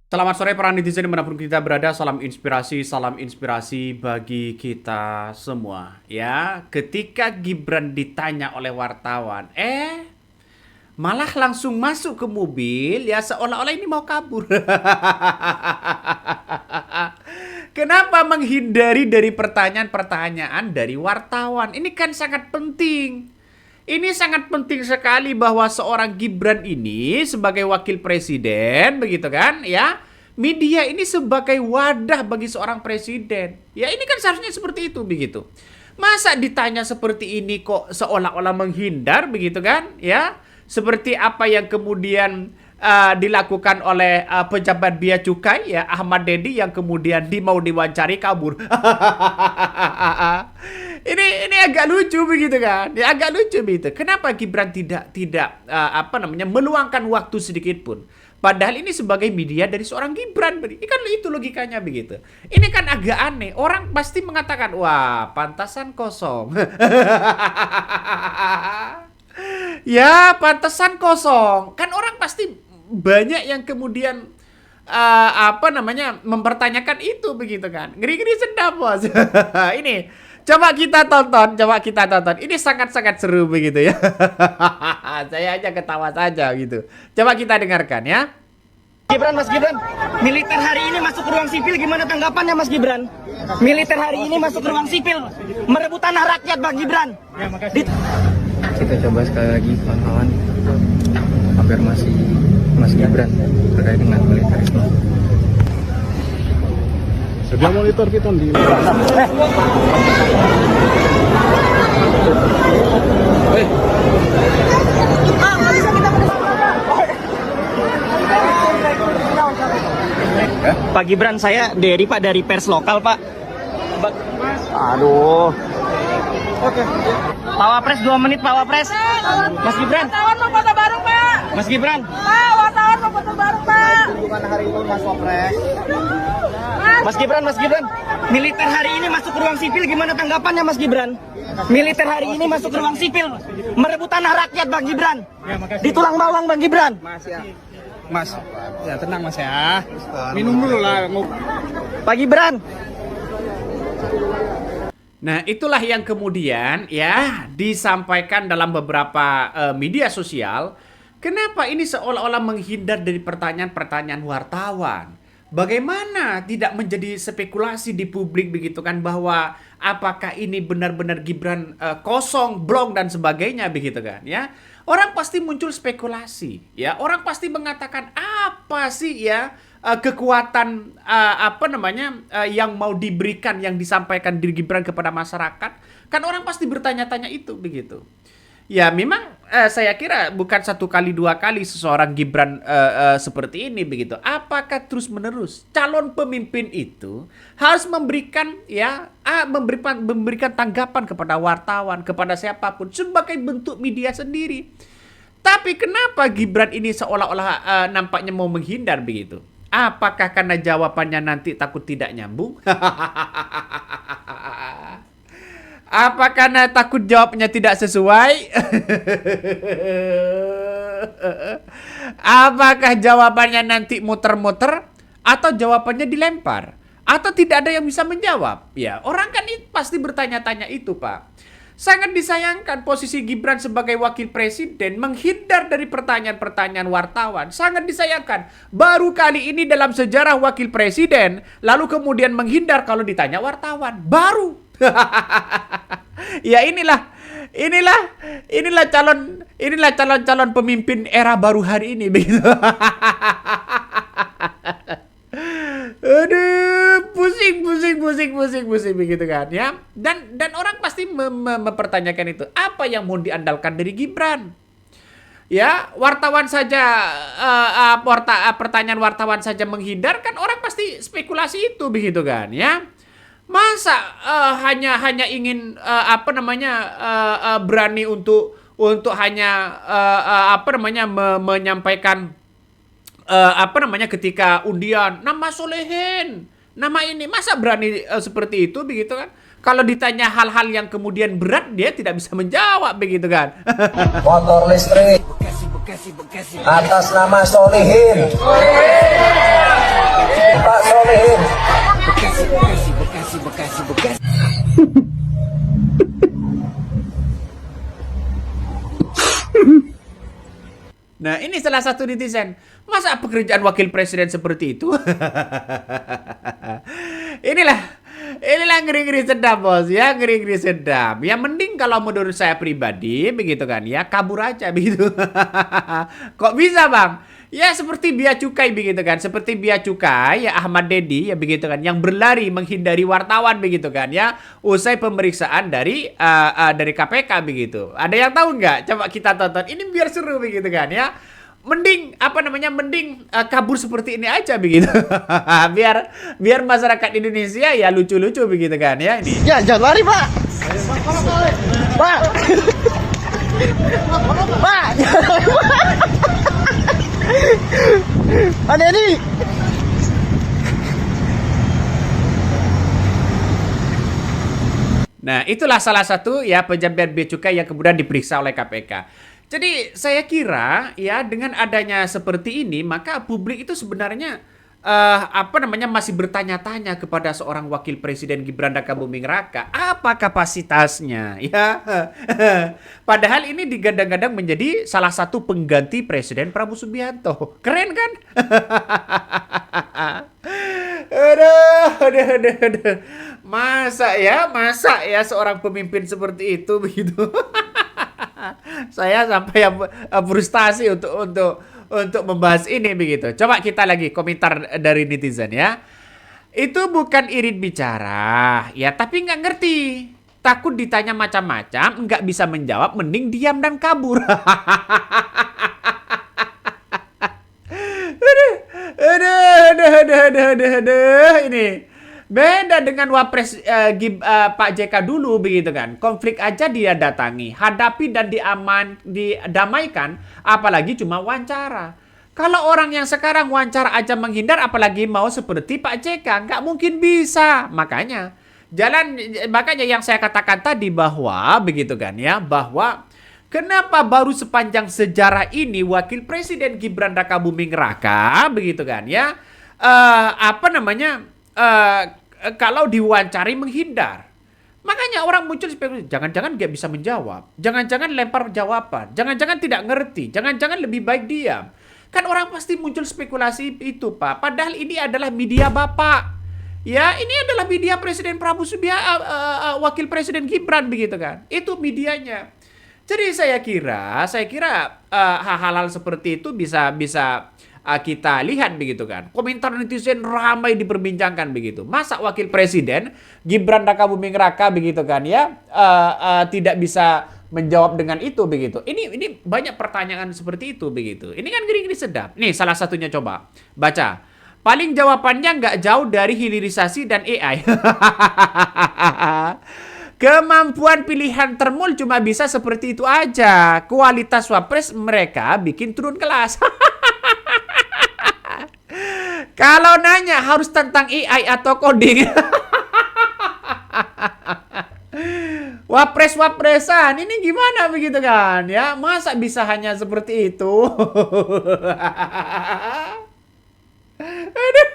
Selamat sore para netizen dimanapun kita berada. Salam inspirasi bagi kita semua. Ya, ketika Gibran ditanya oleh wartawan, malah langsung masuk ke mobil, ya seolah-olah ini mau kabur. Kenapa menghindari dari pertanyaan-pertanyaan dari wartawan? Ini kan sangat penting. Ini sangat penting sekali bahwa seorang Gibran ini sebagai wakil presiden, begitu kan, ya. Media ini sebagai wadah bagi seorang presiden. Ya, ini kan seharusnya seperti itu, begitu. Masa ditanya seperti ini kok seolah-olah menghindar, begitu kan, ya. Seperti apa yang kemudian dilakukan oleh pejabat bea cukai, ya, Ahmad Dedi, yang kemudian mau diwawancari kabur. Ini agak lucu begitu kan? Ya, agak lucu begitu. Kenapa Gibran tidak meluangkan waktu sedikit pun? Padahal ini sebagai media dari seorang Gibran. Ini kan itu logikanya begitu. Ini kan agak aneh. Orang pasti mengatakan, wah, pantasan kosong. Ya, pantasan kosong. Kan orang pasti banyak yang kemudian mempertanyakan itu begitu kan. Ngeri-ngeri sedap, bos. Ini coba kita tonton. Ini sangat-sangat seru begitu ya. Saya aja ketawa saja gitu. Coba kita dengarkan ya. Mas Gibran, militer hari ini masuk ke ruang sipil, gimana tanggapannya Mas Gibran? Militer hari ini masuk ke ruang sipil, merebut tanah rakyat Bang Gibran. Ya, makasih. Kita coba sekali lagi kawan-kawan afirmasi Mas Gibran terkait dengan militerisme. Sedia monitor kita di Pak Gibran, saya dari pers lokal Pak. Aduh. Oke. Pak Wapres 2 menit Pak Wapres. Mas Gibran. Wartawan mau foto bareng Pak. Mas Gibran. Pak, wartawan mau foto bareng Pak. Gimana hari ini Mas Wapres? Mas Gibran. Militer hari ini masuk ke ruang sipil, gimana tanggapannya Mas Gibran? Militer hari ini masuk ke ruang sipil, merebut tanah rakyat Bang Gibran. Ya, makasih. Di tulang bawang Bang Gibran. Mas, ya tenang Mas ya. Minum dulu lah. Pak Gibran. Nah, itulah yang kemudian ya disampaikan dalam beberapa media sosial. Kenapa ini seolah-olah menghindar dari pertanyaan-pertanyaan wartawan? Bagaimana tidak menjadi spekulasi di publik begitu kan, bahwa apakah ini benar-benar Gibran kosong, blong dan sebagainya begitu kan ya. Orang pasti muncul spekulasi ya. Orang pasti mengatakan apa sih ya kekuatan yang mau diberikan, yang disampaikan dari Gibran kepada masyarakat. Kan orang pasti bertanya-tanya itu begitu. Ya memang saya kira bukan 1 kali 2 kali seseorang Gibran seperti ini begitu. Apakah terus-menerus calon pemimpin itu harus memberikan tanggapan kepada wartawan, kepada siapapun sebagai bentuk media sendiri. Tapi kenapa Gibran ini seolah-olah nampaknya mau menghindar begitu? Apakah karena jawabannya nanti takut tidak nyambung? Apa karena takut jawabnya tidak sesuai? Apakah jawabannya nanti muter-muter? Atau jawabannya dilempar? Atau tidak ada yang bisa menjawab? Ya, orang kan pasti bertanya-tanya itu, Pak. Sangat disayangkan posisi Gibran sebagai wakil presiden menghindar dari pertanyaan-pertanyaan wartawan. Sangat disayangkan. Baru kali ini dalam sejarah wakil presiden, lalu kemudian menghindar kalau ditanya wartawan. Baru. Ya inilah calon pemimpin era baru hari ini begitu. Aduh, pusing begitu kan ya. Dan orang pasti mempertanyakan itu. Apa yang mau diandalkan dari Gibran? Ya, wartawan saja pertanyaan wartawan saja menghindar, kan orang pasti spekulasi itu begitu kan ya. Masa hanya ingin berani untuk hanya menyampaikan ketika undian nama Solehin, nama ini, masa berani seperti itu begitu kan? Kalau ditanya hal-hal yang kemudian berat, dia tidak bisa menjawab begitu kan? Motor listrik atas nama Solehin. Pak Solehin. Nah, ini salah satu netizen. Masa pekerjaan wakil presiden seperti itu? Inilah ngeri-ngeri sedap, bos. Ya, ngeri-ngeri sedap. Ya, mending kalau menurut saya pribadi, begitu kan, ya kabur aja, begitu. Kok bisa, Bang? Ya, seperti bea cukai, begitu kan. Seperti bea cukai, ya Ahmad Dedi, ya begitu kan. Yang berlari menghindari wartawan, begitu kan, ya. Usai pemeriksaan dari KPK, begitu. Ada yang tahu nggak? Coba kita tonton. Ini biar seru, begitu kan, ya. Mending kabur seperti ini aja begitu. biar masyarakat Indonesia ya lucu-lucu begitu kan ya ini. Ya, jangan lari, Pak. Pak. Pak. Ada ini. Nah, itulah salah satu ya pejabat bea cukai yang kemudian diperiksa oleh KPK. Jadi saya kira ya dengan adanya seperti ini maka publik itu sebenarnya masih bertanya-tanya kepada seorang wakil presiden Gibran Rakabuming Raka apa kapasitasnya ya. Padahal ini digadang-gadang menjadi salah satu pengganti Presiden Prabowo Subianto. Keren kan? Aduh. Masa ya seorang pemimpin seperti itu begitu. Saya sampai frustasi untuk membahas ini begitu. Coba kita lagi komentar dari netizen ya. Itu bukan irit bicara, ya tapi nggak ngerti. Takut ditanya macam-macam, nggak bisa menjawab, mending diam dan kabur. Aduh, ini. Beda dengan Wapres Pak JK dulu begitu kan. Konflik aja dia datangi, hadapi dan didamaikan, apalagi cuma wawancara. Kalau orang yang sekarang wawancara aja menghindar, apalagi mau seperti Pak JK, nggak mungkin bisa. Makanya yang saya katakan tadi bahwa begitu kan ya, bahwa kenapa baru sepanjang sejarah ini Wakil Presiden Gibran Rakabuming Raka begitu kan ya, kalau diwawancari menghindar. Makanya orang muncul spekulasi, jangan-jangan nggak bisa menjawab, jangan-jangan lempar jawaban, jangan-jangan tidak ngerti, jangan-jangan lebih baik diam. Kan orang pasti muncul spekulasi itu, Pak. Padahal ini adalah media Bapak. Ya, ini adalah media Presiden Prabowo Subianto, Wakil Presiden Gibran begitu kan. Itu medianya. Jadi saya kira hal-hal seperti itu bisa kita lihat begitu kan. Komentar netizen ramai diperbincangkan begitu. Masa Wakil Presiden Gibran Rakabuming Raka begitu kan ya tidak bisa menjawab dengan itu begitu. Ini banyak pertanyaan seperti itu begitu. Ini kan gini-gini sedap. Nih salah satunya coba baca. Paling jawabannya nggak jauh dari hilirisasi dan AI. Kemampuan pilihan termul cuma bisa seperti itu aja. Kualitas wapres mereka bikin turun kelas. Kalau nanya harus tentang AI atau coding. Wapres-wapresan ini gimana begitu kan ya? Masa bisa hanya seperti itu? Aduh.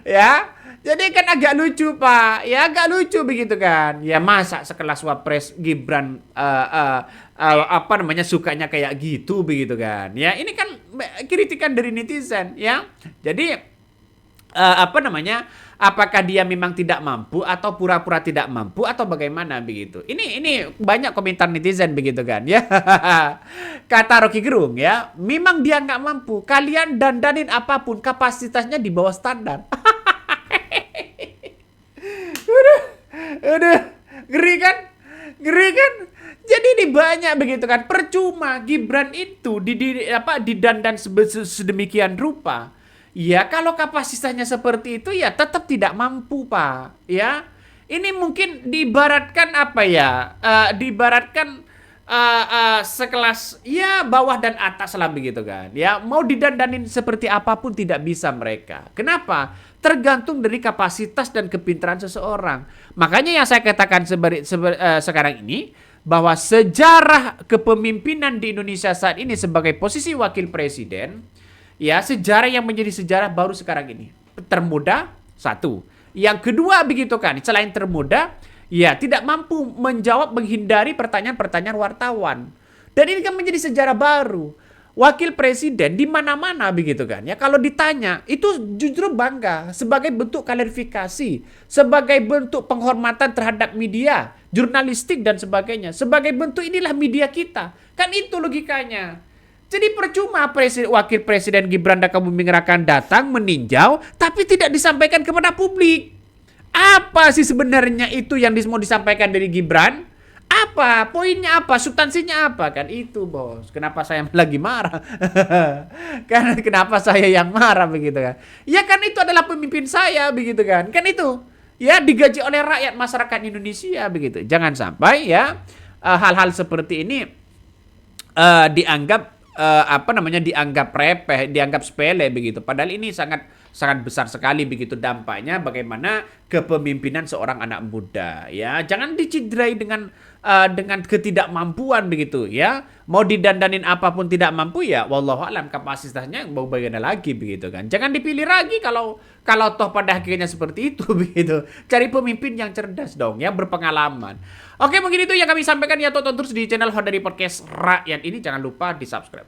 Ya. Jadi kan agak lucu, Pak. Ya agak lucu begitu kan. Ya masa sekelas Wapres Gibran sukanya kayak gitu begitu kan. Ya ini kan kritikan dari netizen ya. Jadi apakah dia memang tidak mampu atau pura-pura tidak mampu atau bagaimana begitu. Ini banyak komentar netizen begitu kan ya. Kata Rocky Gerung ya, memang dia nggak mampu. Kalian dandanin apapun kapasitasnya di bawah standar. Udah, ngeri kan? Jadi ini banyak begitu kan. Percuma Gibran itu didandan sedemikian rupa. Ya kalau kapasitasnya seperti itu ya tetap tidak mampu, Pak. Ya. Ini mungkin diibaratkan sekelas ya bawah dan atas lah begitu kan. Ya, mau didandanin seperti apapun tidak bisa mereka. Kenapa? Tergantung dari kapasitas dan kepintaran seseorang. Makanya yang saya katakan sekarang ini, bahwa sejarah kepemimpinan di Indonesia saat ini sebagai posisi wakil presiden, ya sejarah yang menjadi sejarah baru sekarang ini. Termuda, satu. Yang kedua begitu kan, selain termuda, ya tidak mampu menjawab, menghindari pertanyaan-pertanyaan wartawan. Dan ini kan menjadi sejarah baru. Wakil presiden di mana-mana begitu kan ya, kalau ditanya itu justru bangga sebagai bentuk klarifikasi, sebagai bentuk penghormatan terhadap media, jurnalistik dan sebagainya. Sebagai bentuk inilah media kita. Kan itu logikanya. Jadi percuma wakil presiden Gibran Rakabuming Raka datang meninjau tapi tidak disampaikan kepada publik. Apa sih sebenarnya itu yang mau disampaikan dari Gibran? Apa? Poinnya apa? Substansinya apa? Kan itu, bos. Kenapa saya lagi marah? Kan kenapa saya yang marah begitu kan? Ya kan itu adalah pemimpin saya begitu kan? Kan itu. Ya digaji oleh rakyat masyarakat Indonesia begitu. Jangan sampai ya hal-hal seperti ini dianggap dianggap remeh, dianggap sepele begitu. Padahal ini sangat besar sekali begitu dampaknya bagaimana kepemimpinan seorang anak muda ya. Jangan dicidrai dengan ketidakmampuan begitu ya. Mau didandanin apapun tidak mampu ya wallahu alam kapasitasnya mau bagaimana lagi begitu kan. Jangan dipilih lagi kalau toh pada akhirnya seperti itu begitu. Cari pemimpin yang cerdas dong ya, berpengalaman. Oke, mungkin itu yang kami sampaikan ya, tonton terus di channel Hodari Podcast Rakyat ini, jangan lupa di-subscribe.